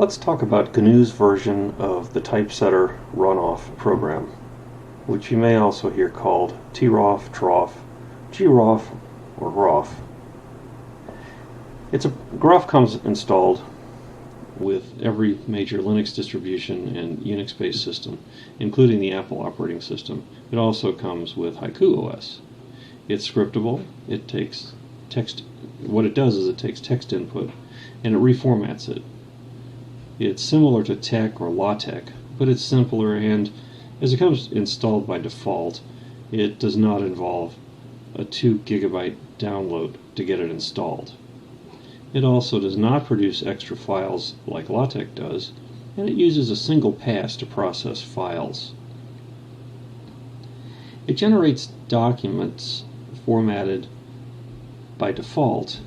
Let's talk about GNU's version of the typesetter runoff program, which you may also hear called troff, troff, groff, or groff. Groff comes installed with every major Linux distribution and Unix-based system, including the Apple operating system. It also comes with Haiku OS. It's scriptable. It takes text. What it does is it takes text input and it reformats it. It's similar to TeX or LaTeX, but it's simpler, and as it comes installed by default, it does not involve a 2 GB download to get it installed. It also does not produce extra files like LaTeX does, and it uses a single pass to process files. It generates documents formatted by default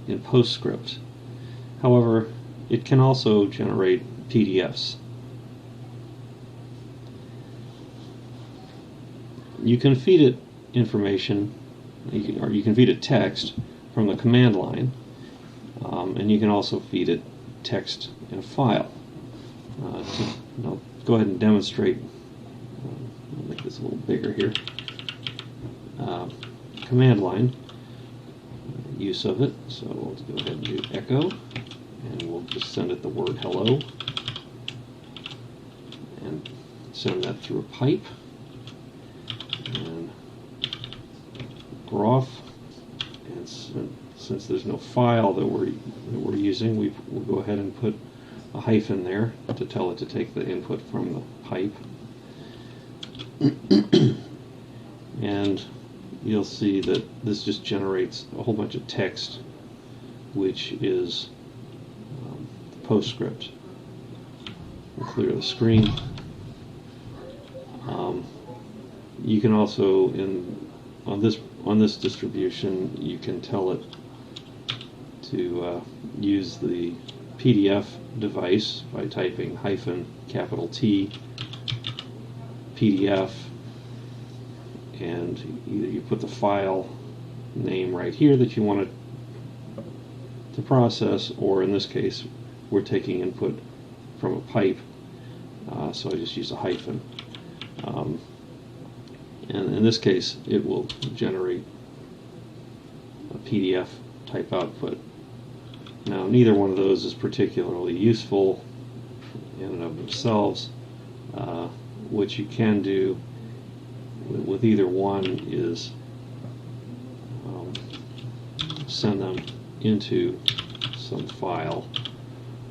in PostScript. However, it can also generate PDFs. You can feed it information, or you can feed it text from the command line, and you can also feed it text in a file. I'll go ahead and demonstrate. I'll make this a little bigger here. Command line use of it. So we'll go ahead and do echo, and we'll just send it the word hello, and send that through a pipe. And groff, and since there's no file that we're using, we'll go ahead and put a hyphen there to tell it to take the input from the pipe. And you'll see that this just generates a whole bunch of text, which is PostScript. We'll clear the screen. You can also, on this distribution, you can tell it to use the PDF device by typing -T PDF, and either you put the file name right here that you want it to process, or in this case we're taking input from a pipe, so I just use a hyphen. And in this case it will generate a PDF type output. Now, neither one of those is particularly useful in and of themselves. What you can do with either one is send them into some file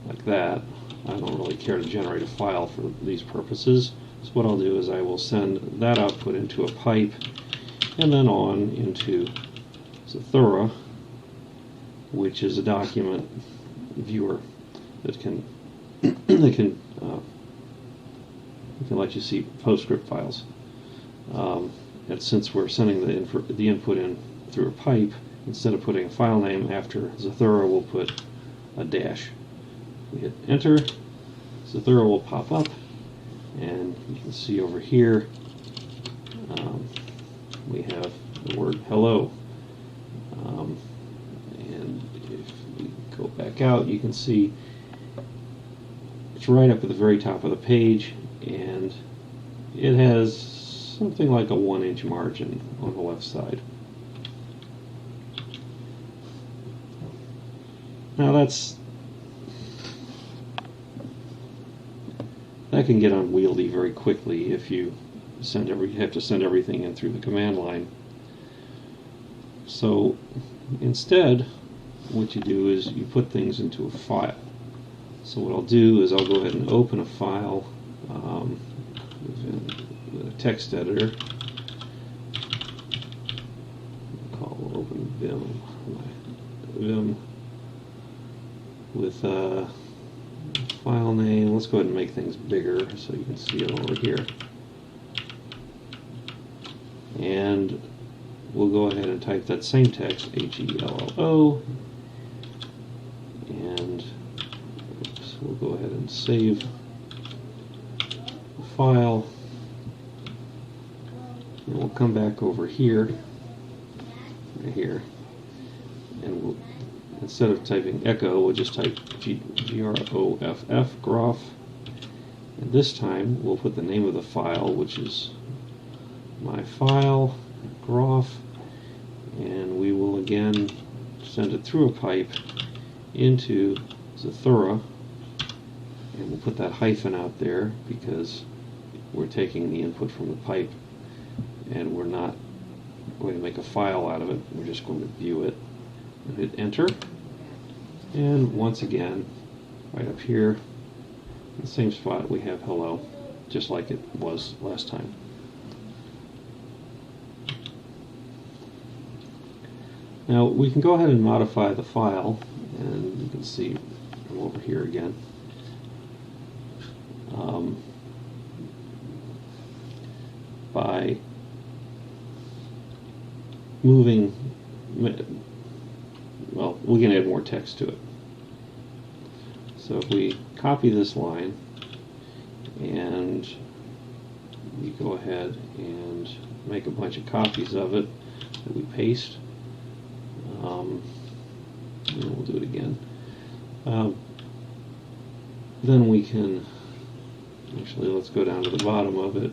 like that. I don't really care to generate a file for these purposes, so what I'll do is I will send that output into a pipe and then on into Zathura, which is a document viewer that can let you see PostScript files. And since we're sending the input in through a pipe, instead of putting a file name after Zathura, we'll put a dash. We hit enter, Zathura will pop up, and you can see over here we have the word hello. And if we go back out, you can see it's right up at the very top of the page, and it has something like a 1-inch margin on the left side. Now that can get unwieldy very quickly if you have to send everything in through the command line. So instead, what you do is you put things into a file. So what I'll do is I'll go ahead and open a file with a text editor. We'll open Vim with a file name. Let's go ahead and make things bigger so you can see it over here. And we'll go ahead and type that same text, HELLO, and we'll go ahead and save the file. And we'll come back over here, right here, and instead of typing echo, we'll just type groff, groff. And this time we'll put the name of the file, which is my file, groff, and we will again send it through a pipe into Zathura, and we'll put that hyphen out there because we're taking the input from the pipe and we're not going to make a file out of it, we're just going to view it. And hit enter, and once again right up here in the same spot we have hello, just like it was last time. Now we can go ahead and modify the file, and you can see I'm over here again. By moving, well, we can add more text to it. So if we copy this line and we go ahead and make a bunch of copies of it that we paste, and we'll do it again. Then we can, actually let's go down to the bottom of it,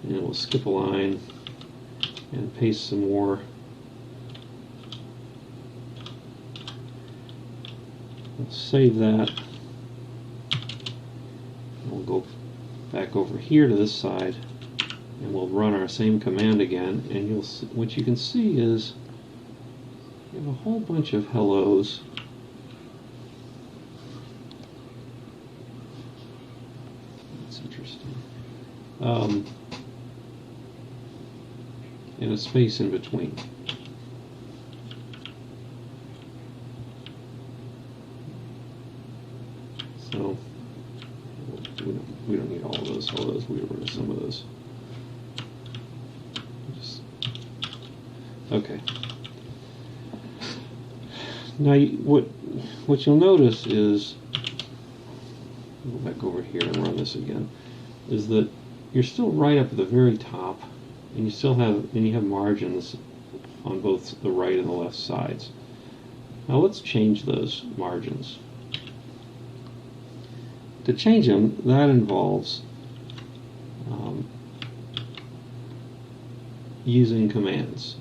and we'll skip a line and paste some more. We'll save that. We'll go back over here to this side, and we'll run our same command again. And you'll see, what you can see is you have a whole bunch of hellos. That's interesting. And a space in between. So we don't need all of those. We get rid of some of those. Okay. Now what you'll notice is, go back over here and run this again, is that you're still right up at the very top, and you have margins on both the right and the left sides. Now let's change those margins. To change them, that involves using commands.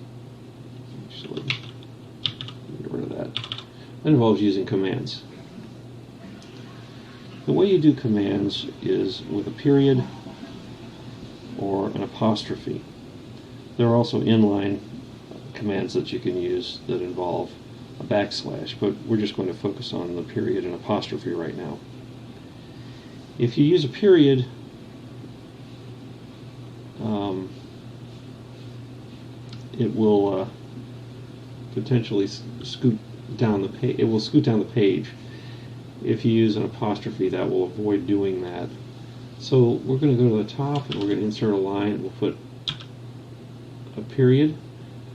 Actually, get rid of that. That involves using commands. The way you do commands is with a period or an apostrophe. There are also inline commands that you can use that involve a backslash, but we're just going to focus on the period and apostrophe right now. If you use a period, it will potentially scoot down the page. It will scoot down the page. If you use an apostrophe, that will avoid doing that. So we're going to go to the top, and we're going to insert a line. We'll put a period,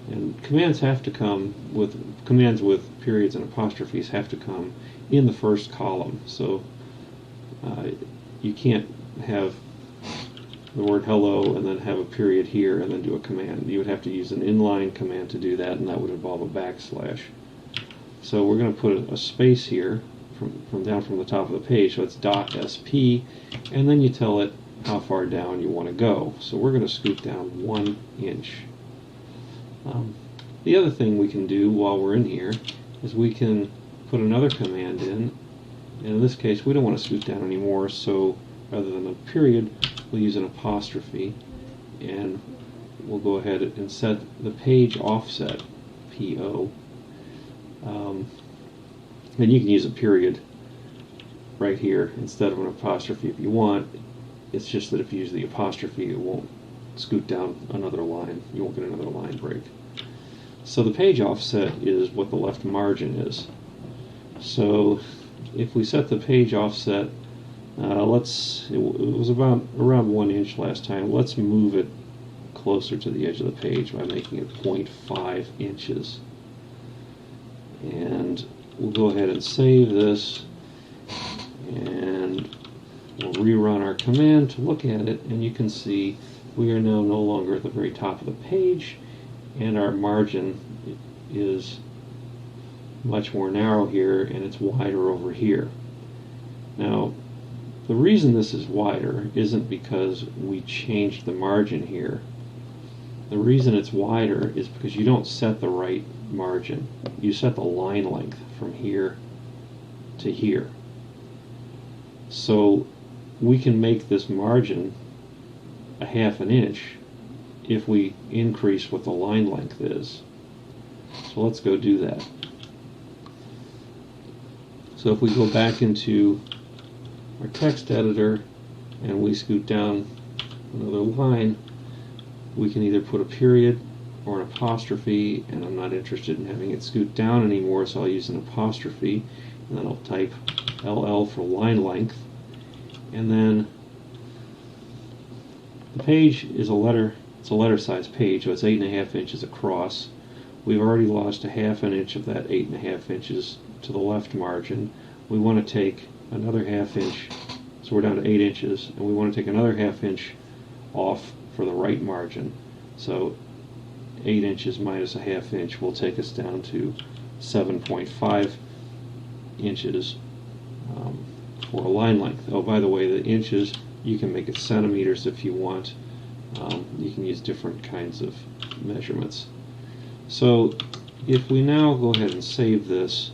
and commands with periods and apostrophes have to come in the first column. So you can't have the word hello and then have a period here and then do a command. You would have to use an inline command to do that, and that would involve a backslash. So we're going to put a space here from down from the top of the page, so it's .sp, and then you tell it how far down you want to go. So we're going to scoot down 1 inch. The other thing we can do while we're in here is we can put another command in, and in this case we don't want to scoot down anymore, so rather than a period we'll use an apostrophe, and we'll go ahead and set the page offset, PO. And you can use a period right here instead of an apostrophe if you want. It's just that if you use the apostrophe, it won't scoot down another line. You won't get another line break. So the page offset is what the left margin is. So if we set the page offset, it was about around 1 inch last time. Let's move it closer to the edge of the page by making it 0.5 inches. And we'll go ahead and save this, and we'll rerun our command to look at it, and you can see we are now no longer at the very top of the page, and our margin is much more narrow here, and it's wider over here. Now, the reason this is wider isn't because we changed the margin here. The reason it's wider is because you don't set the right margin. You set the line length from here to here. So we can make this margin a ½ inch if we increase what the line length is. So let's go do that. So if we go back into our text editor and we scoot down another line, we can either put a period or an apostrophe, and I'm not interested in having it scoot down anymore, so I'll use an apostrophe, and then I'll type LL for line length. And then the page is it's a letter size page, so it's 8½ inches across. We've already lost a ½ inch of that 8½ inches to the left margin. We want to take another ½ inch, so we're down to 8 inches, and we want to take another ½ inch off for the right margin. So 8 inches minus a ½ inch will take us down to 7.5 inches for a line length. Oh, by the way, the inches, you can make it centimeters if you want. You can use different kinds of measurements. So if we now go ahead and save this,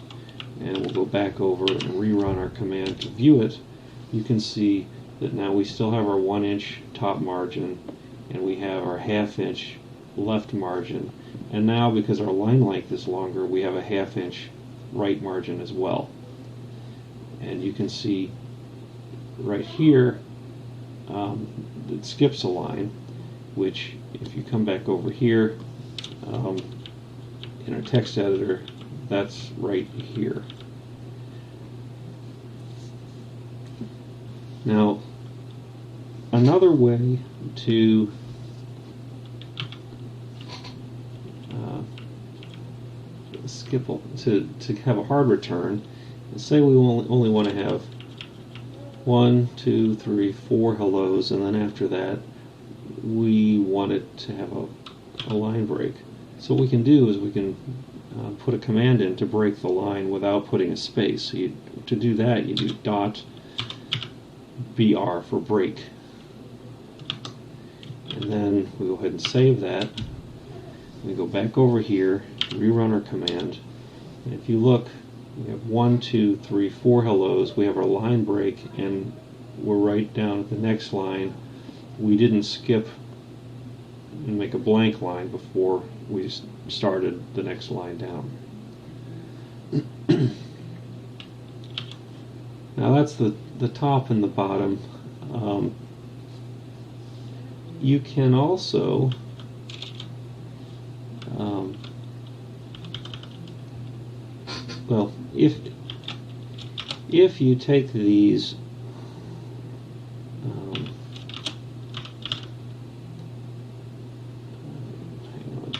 and we'll go back over and rerun our command to view it, you can see that now we still have our 1 inch top margin, and we have our ½ inch left margin, and now because our line length is longer, we have a ½ inch right margin as well. And you can see right here it skips a line, which if you come back over here in our text editor, that's right here. Now, another way to to have a hard return, say we only want to have 1, 2, 3, 4 hellos, and then after that we want it to have a line break. So what we can do is we can put a command in to break the line without putting a space. So to do that, you do .br for break, and then we go ahead and save that. We go back over here, rerun our command, and if you look, we have 1, 2, 3, 4 hellos. We have our line break, and we're right down at the next line. We didn't skip and make a blank line before we started the next line down. Now that's the top and the bottom. You can also well, if you take these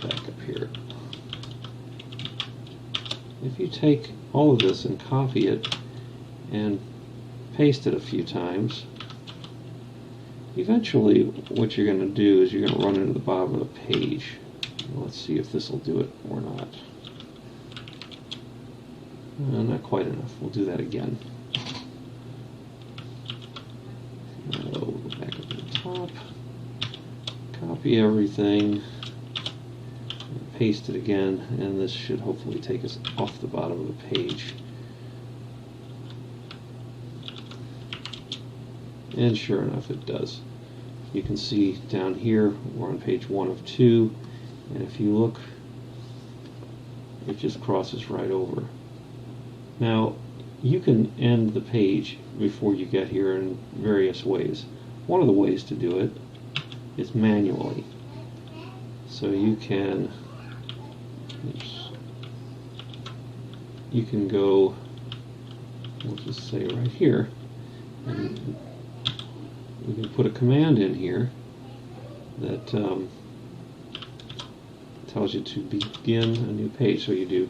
back up here. If you take all of this and copy it and paste it a few times, eventually what you're going to do is you're going to run into the bottom of the page. Let's see if this will do it or not. Not quite enough. We'll do that again. We'll go back up to the top, copy everything, paste it again, and this should hopefully take us off the bottom of the page. And sure enough, it does. You can see down here we're on page 1 of 2, and if you look, it just crosses right over. Now, you can end the page before you get here in various ways. One of the ways to do it is manually. So you can go, we'll just say right here, and we can put a command in here that tells you to begin a new page. So you do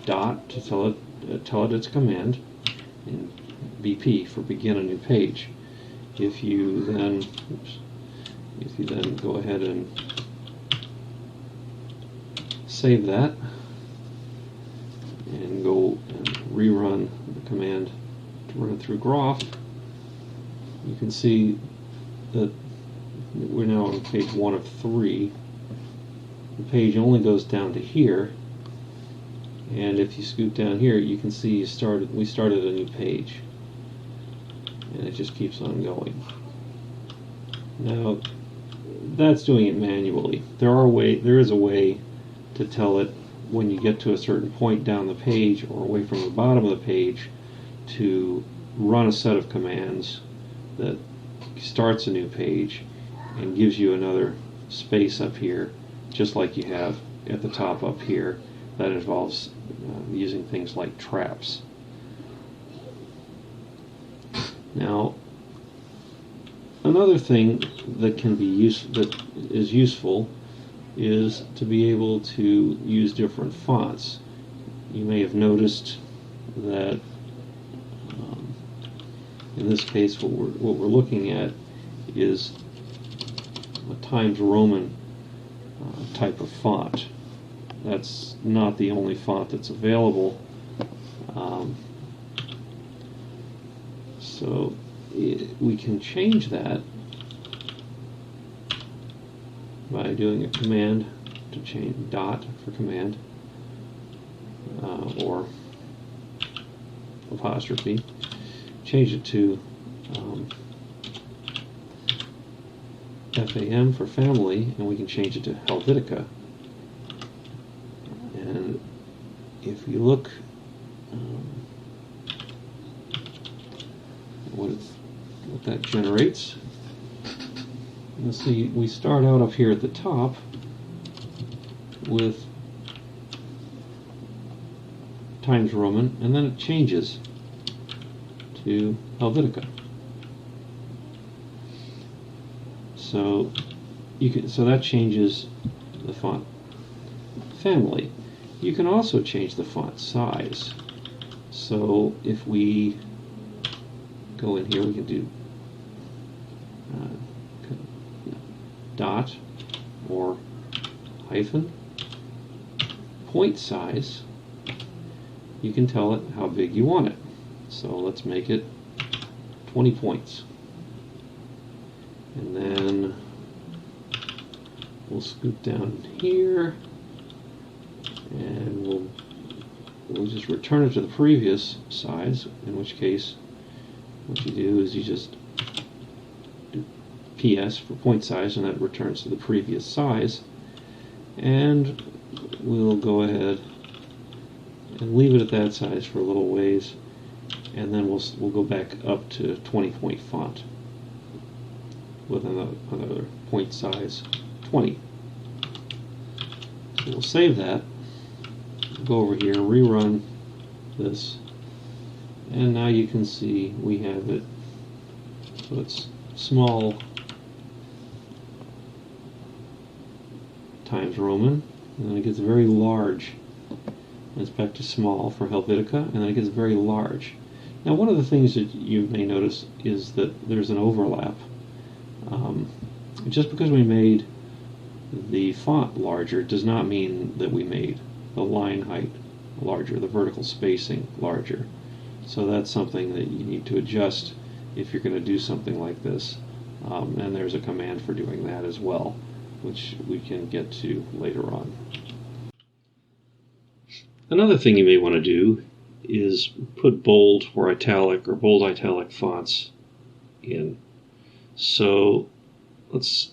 dot to tell it its command, and BP for begin a new page. If you then go ahead and save that and run the command to run it through groff, you can see that we're now on page 1 of 3. The page only goes down to here, and if you scoot down here, you can see we started a new page, and it just keeps on going. Now, that's doing it manually. There is a way to tell it when you get to a certain point down the page or away from the bottom of the page to run a set of commands that starts a new page and gives you another space up here, just like you have at the top up here. That involves using things like traps. Now, another thing that is useful is to be able to use different fonts. You may have noticed that in this case what we're looking at is a Times Roman type of font. That's not the only font that's available. So we can change that by doing a command to change dot for command or apostrophe. Change it to FAM for family, and we can change it to Helvetica. And if you look what that generates, you'll see we start out up here at the top with Times Roman, and then it changes to Helvetica. So that changes the font family. You can also change the font size. So if we go in here, we can do dot or hyphen point size. You can tell it how big you want it. So let's make it 20 points. And then we'll scoot down here, and we'll just return it to the previous size, in which case what you do is you just do PS for point size, and that returns to the previous size. And we'll go ahead and leave it at that size for a little ways, and then we'll go back up to 20-point font with another point size 20. So we'll save that, go over here, rerun this, and now you can see we have it. So it's small Times Roman, and then it gets very large. And it's back to small for Helvetica, and then it gets very large. Now, one of the things that you may notice is that there's an overlap. Just because we made the font larger does not mean that we made the line height larger, the vertical spacing larger. So that's something that you need to adjust if you're going to do something like this. And there's a command for doing that as well, which we can get to later on. Another thing you may want to do is put bold or bold italic fonts in. So let's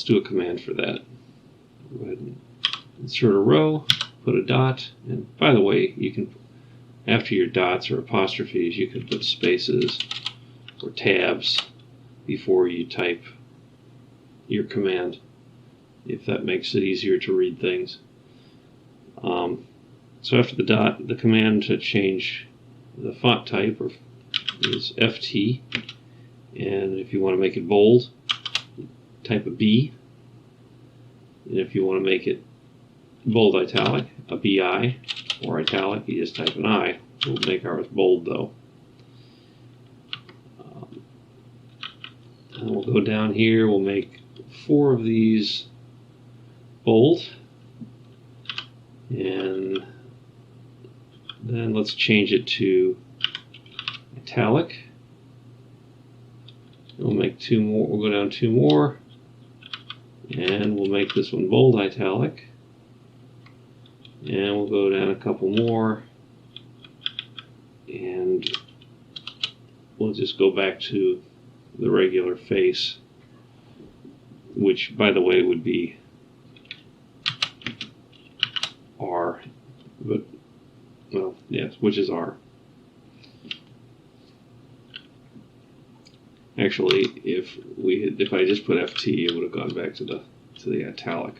do a command for that. Go ahead and insert a row, put a dot, and by the way, you can, after your dots or apostrophes, you can put spaces or tabs before you type your command, if that makes it easier to read things. So after the dot, the command to change the font type is FT, and if you want to make it bold, type a B, and if you want to make it bold italic, a BI, or italic, you just type an I. We'll make ours bold though. And we'll go down here, we'll make 4 of these bold, and Then let's change it to italic. We'll make two more. We'll go down two more, and we'll make this one bold italic. And we'll go down a couple more, and we'll just go back to the regular face, which, by the way, would be R, but, well, yes, which is R. Actually, if I just put FT, it would have gone back to the italic.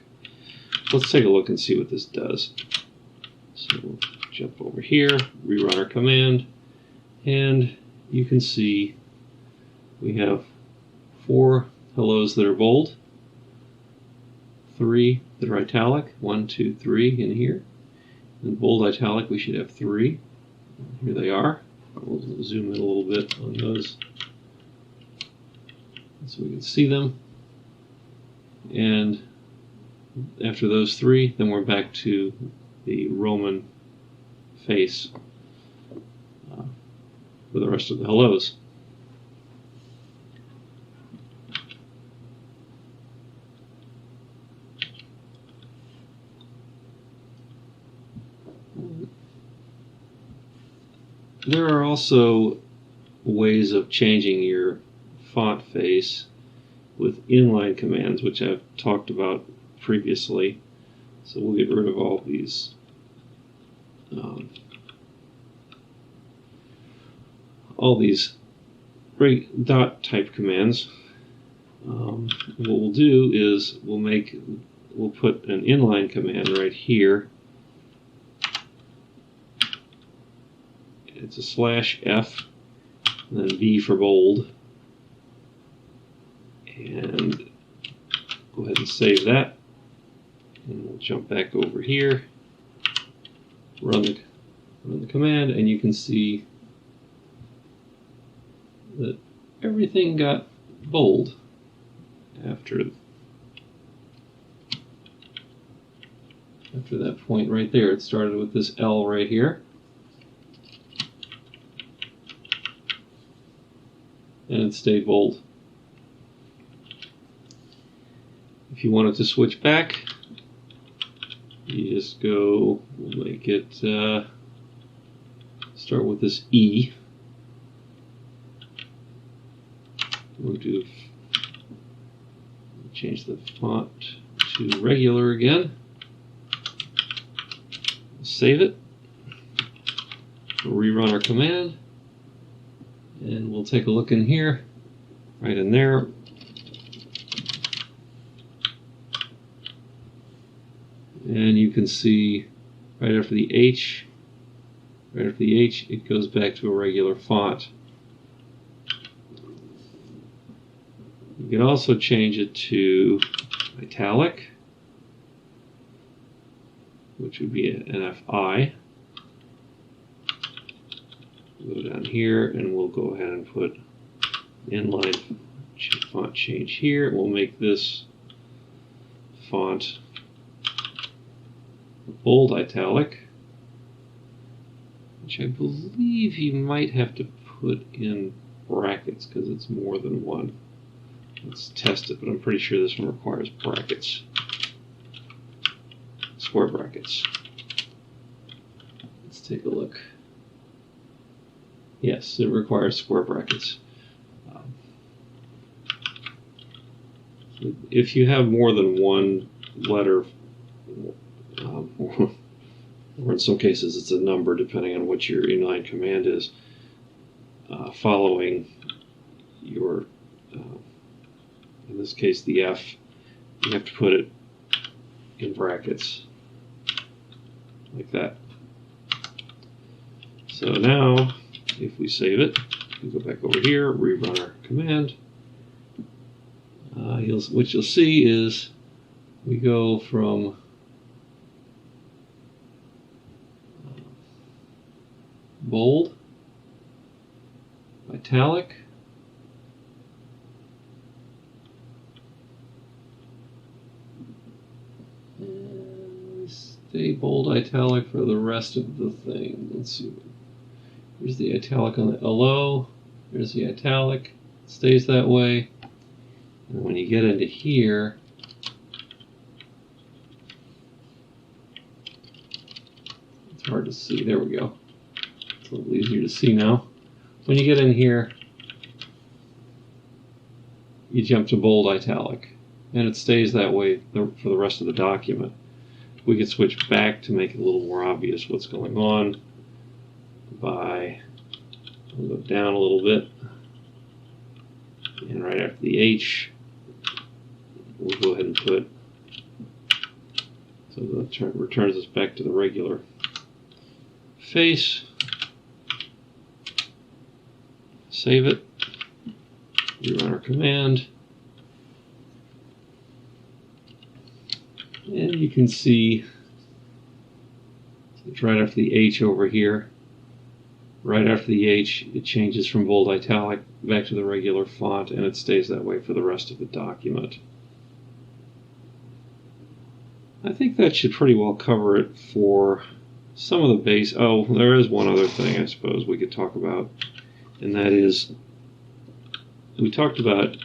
Let's take a look and see what this does. So we'll jump over here, rerun our command, and you can see we have 4 hellos that are bold, 3 that are italic, 1, 2, 3 in here. In bold italic we should have 3. Here they are. We'll zoom in a little bit on those so we can see them. And after those 3, then we're back to the Roman face for the rest of the hellos. There are also ways of changing your font face with inline commands, which I've talked about previously. So we'll get rid of all these dot type commands. What we'll do is we'll put an inline command right here. It's a /F and then B for bold, and go ahead and save that, and we'll jump back over here, run the command, and you can see that everything got bold after that point right there. It started with this L right here, and it stayed bold. If you wanted to switch back, you just go, we'll make it start with this E. We'll change the font to regular again. Save it. We'll rerun our command, and we'll take a look in here, right in there. And you can see right after the H, it goes back to a regular font. You can also change it to italic, which would be an FI. We'll go down here and we'll go ahead and put inline font change here. We'll make this font bold italic, which I believe you might have to put in brackets because it's more than one. Let's test it, but I'm pretty sure this one requires brackets, square brackets. Let's take a look. Yes, it requires square brackets. If you have more than one letter, or in some cases it's a number depending on what your inline command is, following your, in this case the F, you have to put it in brackets like that. So now if we save it, we go back over here, rerun our command, what you'll see is we go from bold, italic, and stay bold italic for the rest of the thing. Let's see. Here's the italic on the LO. There's the italic. It stays that way. And when you get into here, it's hard to see. There we go. It's a little easier to see now. When you get in here, you jump to bold italic, and it stays that way for the rest of the document. We can switch back to make it a little more obvious what's going on by, I'll go down a little bit, and right after the H, we'll go ahead and put, so that returns us back to the regular face. Save it, rerun our command, and you can see it's right after the H over here. Right after the H, it changes from bold italic back to the regular font, and it stays that way for the rest of the document. I think that should pretty well cover it for some of the base. Oh, there is one other thing I suppose we could talk about, and that is, we talked about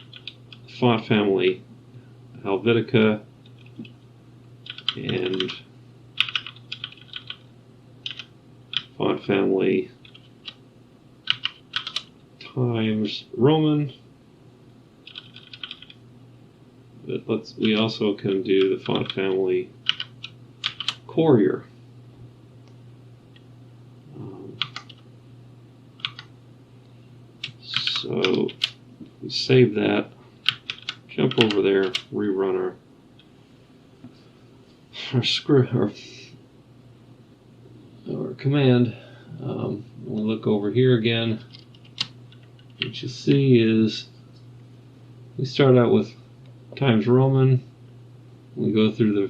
font family Helvetica and font family Times Roman, but we also can do the font family Courier. So we save that, jump over there, rerun our script, our command. We'll look over here again. What you see is we start out with Times Roman. We go through the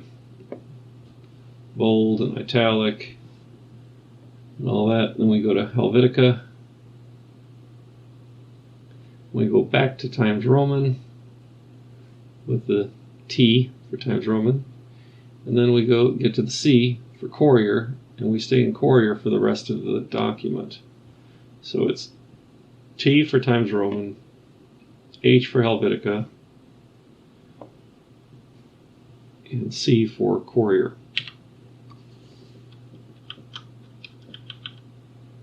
bold and italic and all that. Then we go to Helvetica. We go back to Times Roman with the T for Times Roman. And then we get to the C for Courier, and we stay in Courier for the rest of the document. So it's T for Times Roman, H for Helvetica, and C for Courier.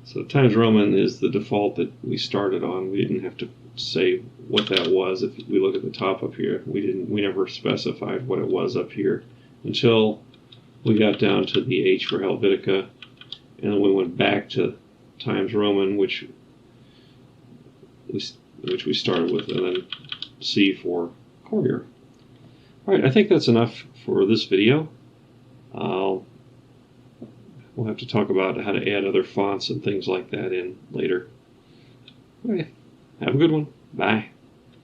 So Times Roman is the default that we started on. We didn't have to say what that was. If we look at the top up here, we never specified what it was up here until we got down to the H for Helvetica, and then we went back to Times Roman, which we started with, and then C for Courier. Alright, I think that's enough for this video. We'll have to talk about how to add other fonts and things like that in later. Okay, have a good one. Bye.